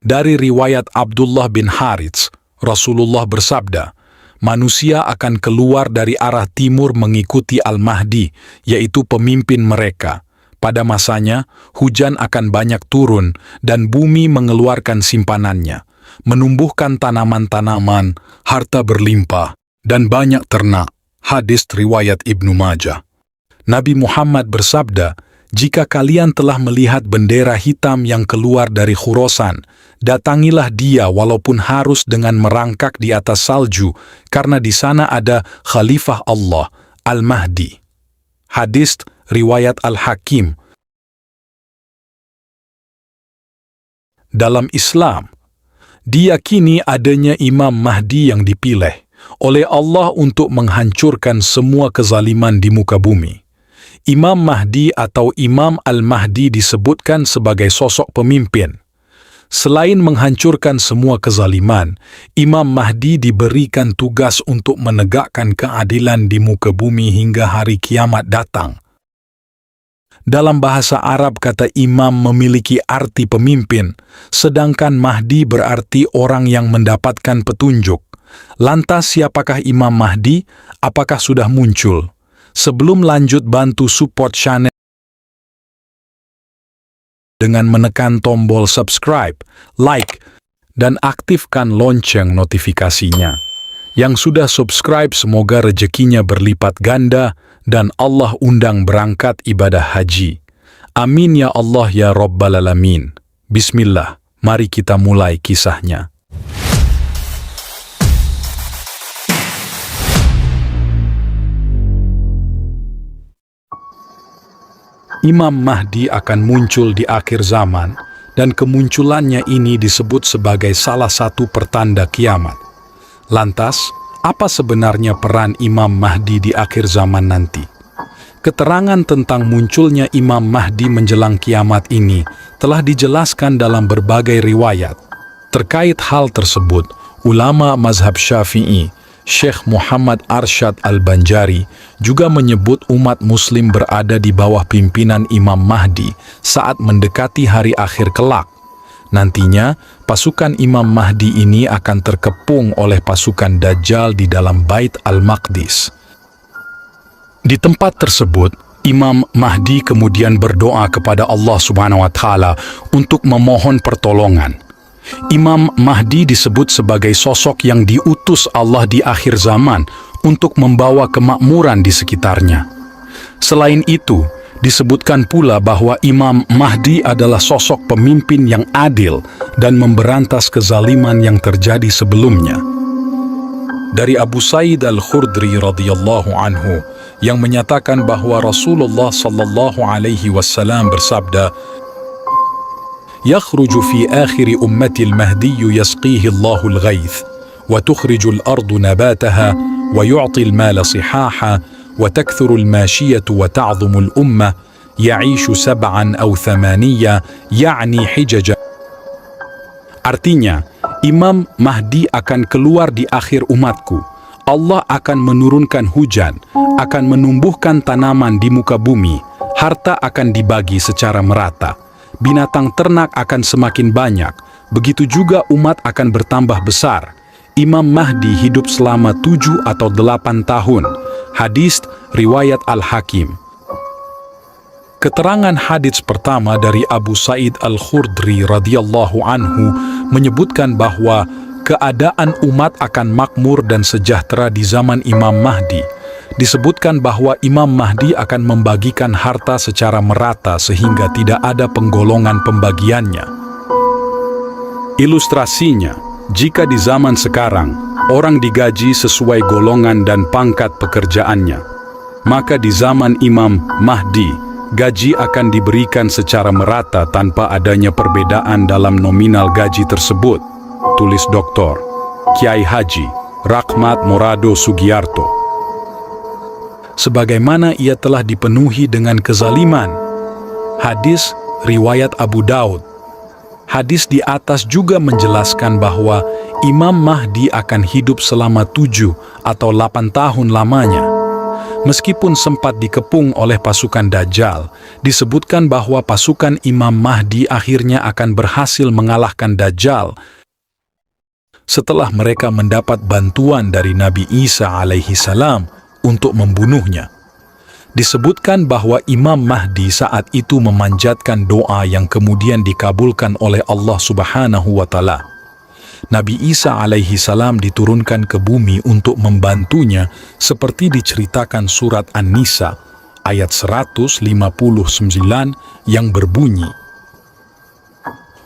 Dari riwayat Abdullah bin Harits, Rasulullah bersabda, manusia akan keluar dari arah timur mengikuti Al-Mahdi, yaitu pemimpin mereka. Pada masanya, hujan akan banyak turun dan bumi mengeluarkan simpanannya, menumbuhkan tanaman-tanaman, harta berlimpah, dan banyak ternak. Hadis riwayat Ibnu Majah. Nabi Muhammad bersabda, jika kalian telah melihat bendera hitam yang keluar dari Khurasan, datangilah dia walaupun harus dengan merangkak di atas salju, karena di sana ada Khalifah Allah, Al-Mahdi. Hadis riwayat Al-Hakim. Dalam Islam, diyakini adanya Imam Mahdi yang dipilih oleh Allah untuk menghancurkan semua kezaliman di muka bumi. Imam Mahdi atau Imam Al-Mahdi disebutkan sebagai sosok pemimpin. Selain menghancurkan semua kezaliman, Imam Mahdi diberikan tugas untuk menegakkan keadilan di muka bumi hingga hari kiamat datang. Dalam bahasa Arab, kata imam memiliki arti pemimpin, sedangkan Mahdi berarti orang yang mendapatkan petunjuk. Lantas siapakah Imam Mahdi? Apakah sudah muncul? Sebelum lanjut, bantu support channel dengan menekan tombol subscribe, like, dan aktifkan lonceng notifikasinya. Yang sudah subscribe semoga rezekinya berlipat ganda dan Allah undang berangkat ibadah haji. Amin ya Allah ya Rabbal Alamin. Bismillah, mari kita mulai kisahnya. Imam Mahdi akan muncul di akhir zaman, dan kemunculannya ini disebut sebagai salah satu pertanda kiamat. Lantas, apa sebenarnya peran Imam Mahdi di akhir zaman nanti? Keterangan tentang munculnya Imam Mahdi menjelang kiamat ini telah dijelaskan dalam berbagai riwayat. Terkait hal tersebut, ulama mazhab Syafi'i, Syekh Muhammad Arsyad Al-Banjari, juga menyebut umat muslim berada di bawah pimpinan Imam Mahdi saat mendekati hari akhir kelak. Nantinya, pasukan Imam Mahdi ini akan terkepung oleh pasukan Dajjal di dalam Bait Al-Maqdis. Di tempat tersebut, Imam Mahdi kemudian berdoa kepada Allah Subhanahu wa Ta'ala untuk memohon pertolongan. Imam Mahdi disebut sebagai sosok yang diutus Allah di akhir zaman untuk membawa kemakmuran di sekitarnya. Selain itu, disebutkan pula bahwa Imam Mahdi adalah sosok pemimpin yang adil dan memberantas kezaliman yang terjadi sebelumnya. Dari Abu Sa'id Al-Khudri radhiyallahu anhu yang menyatakan bahwa Rasulullah sallallahu alaihi wasallam bersabda, يخرج في آخر أمة المهدي يسقيه الله الغيث وتخرج الأرض نباتها ويعطي المال صحاحا وتكثر الماشية وتعظم الأمة يعيش 7 أو 8 يعني حججا. Artinya, Imam Mahdi akan keluar di akhir umatku. Allah akan menurunkan hujan, akan menumbuhkan tanaman di muka bumi, harta akan dibagi secara merata. Binatang ternak akan semakin banyak, begitu juga umat akan bertambah besar. Imam Mahdi hidup selama 7 atau 8 tahun. Hadis riwayat Al-Hakim. Keterangan hadits pertama dari Abu Sa'id Al-Khudri radhiyallahu anhu menyebutkan bahwa keadaan umat akan makmur dan sejahtera di zaman Imam Mahdi. Disebutkan bahwa Imam Mahdi akan membagikan harta secara merata sehingga tidak ada penggolongan pembagiannya. Ilustrasinya, jika di zaman sekarang orang digaji sesuai golongan dan pangkat pekerjaannya, maka di zaman Imam Mahdi, gaji akan diberikan secara merata tanpa adanya perbedaan dalam nominal gaji tersebut. Tulis Dr. Kiai Haji Rahmat Morado Sugiarto. Sebagaimana ia telah dipenuhi dengan kezaliman. Hadis riwayat Abu Daud. Hadis di atas juga menjelaskan bahwa Imam Mahdi akan hidup selama 7 atau 8 tahun lamanya. Meskipun sempat dikepung oleh pasukan Dajjal, disebutkan bahwa pasukan Imam Mahdi akhirnya akan berhasil mengalahkan Dajjal setelah mereka mendapat bantuan dari Nabi Isa alaihi salam untuk membunuhnya. Disebutkan bahwa Imam Mahdi saat itu memanjatkan doa yang kemudian dikabulkan oleh Allah Subhanahu wa Ta'ala. Nabi Isa alaihi salam diturunkan ke bumi untuk membantunya seperti diceritakan surat An-Nisa ayat 159 yang berbunyi,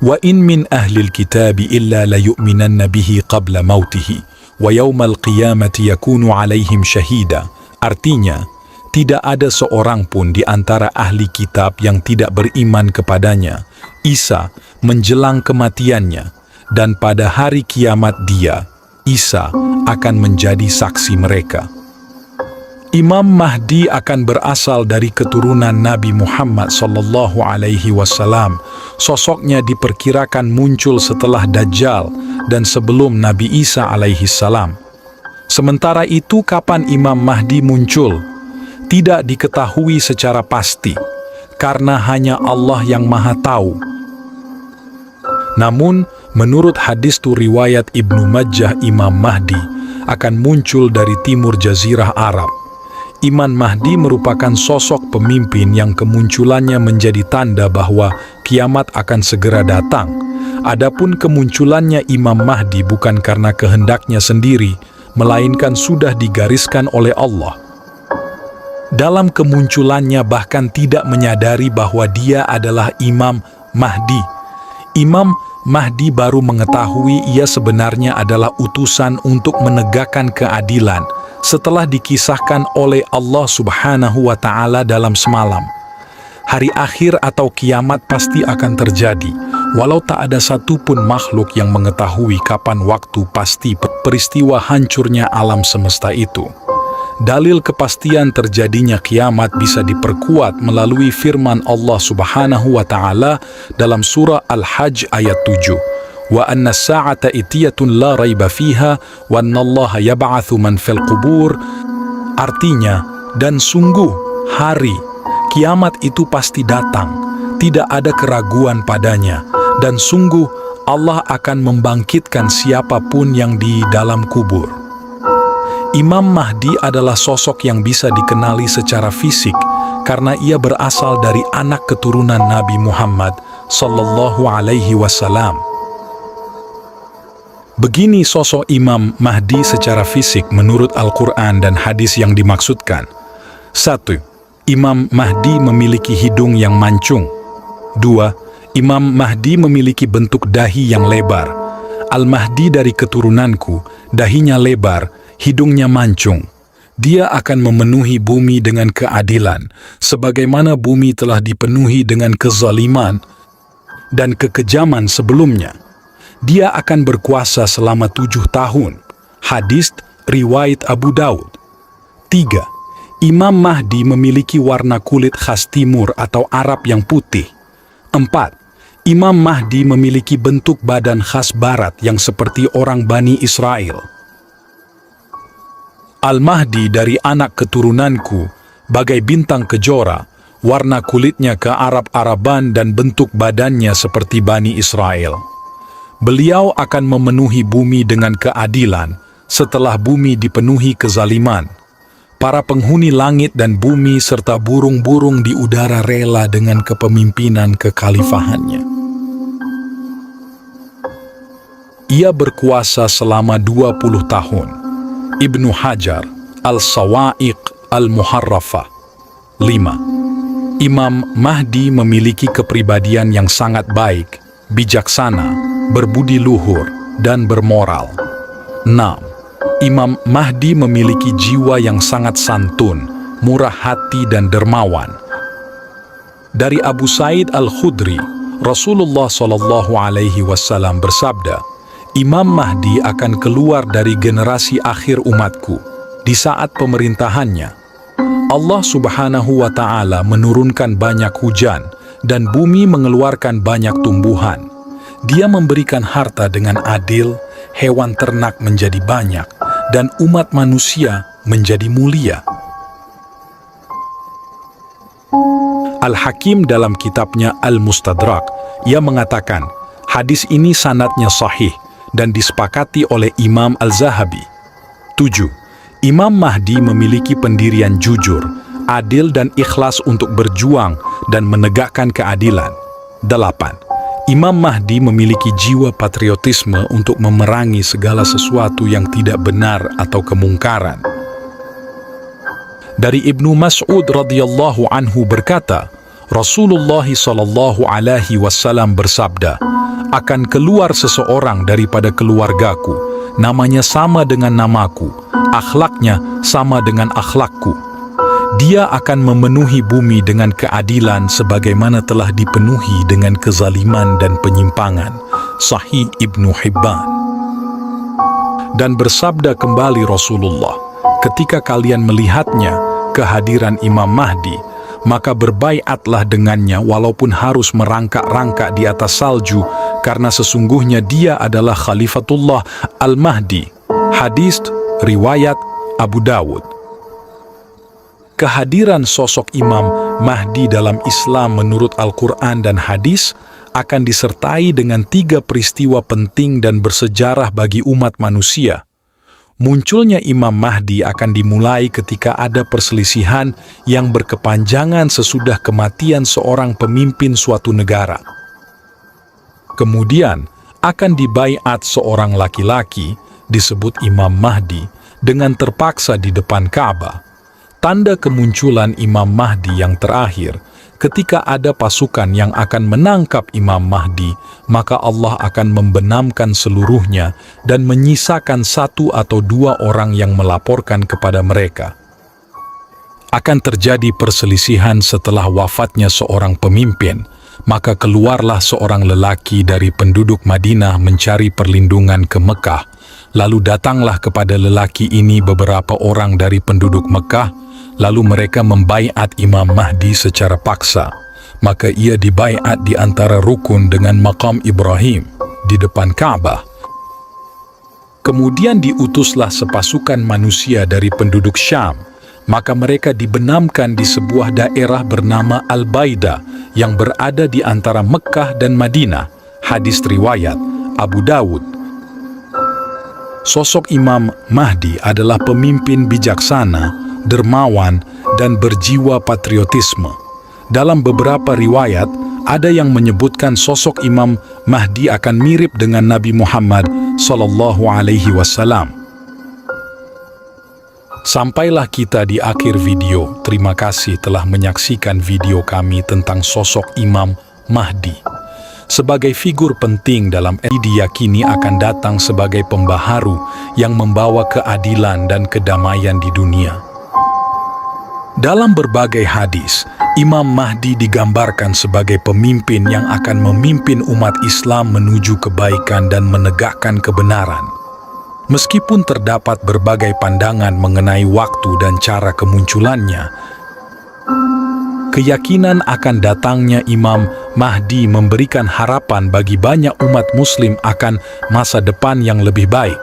"Wa in min ahlil kitabi illa layu'minanna bihi qabla mautihi wa yawmal qiyamati yakunu alaihim syahida." Artinya, tidak ada seorang pun di antara ahli kitab yang tidak beriman kepadanya, Isa, menjelang kematiannya, dan pada hari kiamat dia, Isa, akan menjadi saksi mereka. Imam Mahdi akan berasal dari keturunan Nabi Muhammad sallallahu alaihi wasallam. Sosoknya diperkirakan muncul setelah Dajjal dan sebelum Nabi Isa alaihi salam. Sementara itu, kapan Imam Mahdi muncul tidak diketahui secara pasti, karena hanya Allah yang Maha Tahu. Namun, menurut hadis riwayat Ibnu Majah, Imam Mahdi akan muncul dari timur Jazirah Arab. Imam Mahdi merupakan sosok pemimpin yang kemunculannya menjadi tanda bahwa kiamat akan segera datang. Adapun kemunculannya Imam Mahdi bukan karena kehendaknya sendiri, melainkan sudah digariskan oleh Allah. Dalam kemunculannya bahkan tidak menyadari bahwa dia adalah Imam Mahdi. Imam Mahdi baru mengetahui ia sebenarnya adalah utusan untuk menegakkan keadilan setelah dikisahkan oleh Allah Subhanahu wa Ta'ala dalam semalam. Hari akhir atau kiamat pasti akan terjadi, walau tak ada satupun makhluk yang mengetahui kapan waktu pasti peristiwa hancurnya alam semesta itu. Dalil kepastian terjadinya kiamat bisa diperkuat melalui firman Allah Subhanahu wa Ta'ala dalam surah Al-Hajj ayat 7. Wa anna as-sa'ata itiyatun la raiba fiha wa annallaha yab'atsu man fil qubur. Artinya, dan sungguh hari kiamat itu pasti datang, tidak ada keraguan padanya, dan sungguh Allah akan membangkitkan siapapun yang di dalam kubur. Imam Mahdi adalah sosok yang bisa dikenali secara fisik karena ia berasal dari anak keturunan Nabi Muhammad sallallahu alaihi wasallam. Begini sosok Imam Mahdi secara fisik menurut Al-Quran dan hadis yang dimaksudkan. 1. Imam Mahdi memiliki hidung yang mancung. 2. Imam Mahdi memiliki bentuk dahi yang lebar. Al-Mahdi dari keturunanku, dahinya lebar, hidungnya mancung. Dia akan memenuhi bumi dengan keadilan, sebagaimana bumi telah dipenuhi dengan kezaliman dan kekejaman sebelumnya. Dia akan berkuasa selama 7 tahun. Hadis riwayat Abu Daud. 3. Imam Mahdi memiliki warna kulit khas timur atau Arab yang putih. 4. Imam Mahdi memiliki bentuk badan khas barat yang seperti orang Bani Israel. Al-Mahdi dari anak keturunanku, bagai bintang kejora, warna kulitnya kearab-araban dan bentuk badannya seperti Bani Israel. Beliau akan memenuhi bumi dengan keadilan setelah bumi dipenuhi kezaliman. Para penghuni langit dan bumi serta burung-burung di udara rela dengan kepemimpinan kekhalifahannya. Ia berkuasa selama 20 tahun. Ibnu Hajar, Al-Sawa'iq Al-Muharrafah. 5. Imam Mahdi memiliki kepribadian yang sangat baik, bijaksana, berbudi luhur, dan bermoral. 6. Imam Mahdi memiliki jiwa yang sangat santun, murah hati dan dermawan. Dari Abu Sa'id Al-Khudri, Rasulullah SAW bersabda, Imam Mahdi akan keluar dari generasi akhir umatku. Di saat pemerintahannya, Allah Subhanahu wa Ta'ala menurunkan banyak hujan dan bumi mengeluarkan banyak tumbuhan. Dia memberikan harta dengan adil, hewan ternak menjadi banyak, dan umat manusia menjadi mulia. Al-Hakim dalam kitabnya Al-Mustadrak, ia mengatakan, hadis ini sanadnya sahih dan disepakati oleh Imam Al-Zahabi. 7. Imam Mahdi memiliki pendirian jujur, adil dan ikhlas untuk berjuang dan menegakkan keadilan. 8. Imam Mahdi memiliki jiwa patriotisme untuk memerangi segala sesuatu yang tidak benar atau kemungkaran. Dari Ibnu Mas'ud radhiyallahu anhu berkata, Rasulullah sallallahu alaihi wasallam bersabda, akan keluar seseorang daripada keluargaku, namanya sama dengan namaku, akhlaknya sama dengan akhlakku. Dia akan memenuhi bumi dengan keadilan sebagaimana telah dipenuhi dengan kezaliman dan penyimpangan. Sahih Ibnu Hibban. Dan bersabda kembali Rasulullah, ketika kalian melihatnya, kehadiran Imam Mahdi, maka berbaiatlah dengannya walaupun harus merangkak-rangkak di atas salju, karena sesungguhnya dia adalah Khalifatullah Al-Mahdi. Hadis riwayat Abu Dawud. Kehadiran sosok Imam Mahdi dalam Islam menurut Al-Quran dan hadis akan disertai dengan 3 peristiwa penting dan bersejarah bagi umat manusia. Munculnya Imam Mahdi akan dimulai ketika ada perselisihan yang berkepanjangan sesudah kematian seorang pemimpin suatu negara. Kemudian akan dibaiat seorang laki-laki, disebut Imam Mahdi, dengan terpaksa di depan Ka'bah. Tanda kemunculan Imam Mahdi yang terakhir, ketika ada pasukan yang akan menangkap Imam Mahdi, maka Allah akan membenamkan seluruhnya dan menyisakan 1 atau 2 orang yang melaporkan kepada mereka. Akan terjadi perselisihan setelah wafatnya seorang pemimpin, maka keluarlah seorang lelaki dari penduduk Madinah mencari perlindungan ke Mekah. Lalu datanglah kepada lelaki ini beberapa orang dari penduduk Mekah, lalu mereka membaiat Imam Mahdi secara paksa. Maka ia dibaiat di antara rukun dengan maqam Ibrahim di depan Ka'bah. Kemudian diutuslah sepasukan manusia dari penduduk Syam, maka mereka dibenamkan di sebuah daerah bernama Al-Baida yang berada di antara Mekkah dan Madinah. Hadis riwayat Abu Dawud. Sosok Imam Mahdi adalah pemimpin bijaksana, dermawan, dan berjiwa patriotisme. Dalam beberapa riwayat, ada yang menyebutkan sosok Imam Mahdi akan mirip dengan Nabi Muhammad sallallahu alaihi wasallam. Sampailah kita di akhir video. Terima kasih telah menyaksikan video kami tentang sosok Imam Mahdi. Sebagai figur penting dalam diyakini akan datang sebagai pembaharu yang membawa keadilan dan kedamaian di dunia. Dalam berbagai hadis, Imam Mahdi digambarkan sebagai pemimpin yang akan memimpin umat Islam menuju kebaikan dan menegakkan kebenaran. Meskipun terdapat berbagai pandangan mengenai waktu dan cara kemunculannya, keyakinan akan datangnya Imam Mahdi memberikan harapan bagi banyak umat Muslim akan masa depan yang lebih baik.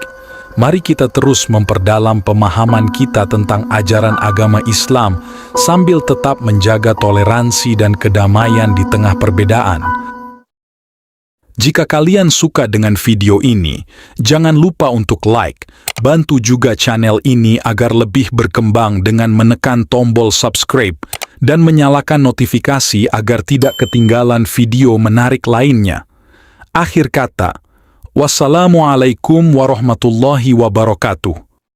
Mari kita terus memperdalam pemahaman kita tentang ajaran agama Islam sambil tetap menjaga toleransi dan kedamaian di tengah perbedaan. Jika kalian suka dengan video ini, jangan lupa untuk like. Bantu juga channel ini agar lebih berkembang dengan menekan tombol subscribe dan menyalakan notifikasi agar tidak ketinggalan video menarik lainnya. Akhir kata, wassalamualaikum warahmatullahi wabarakatuh.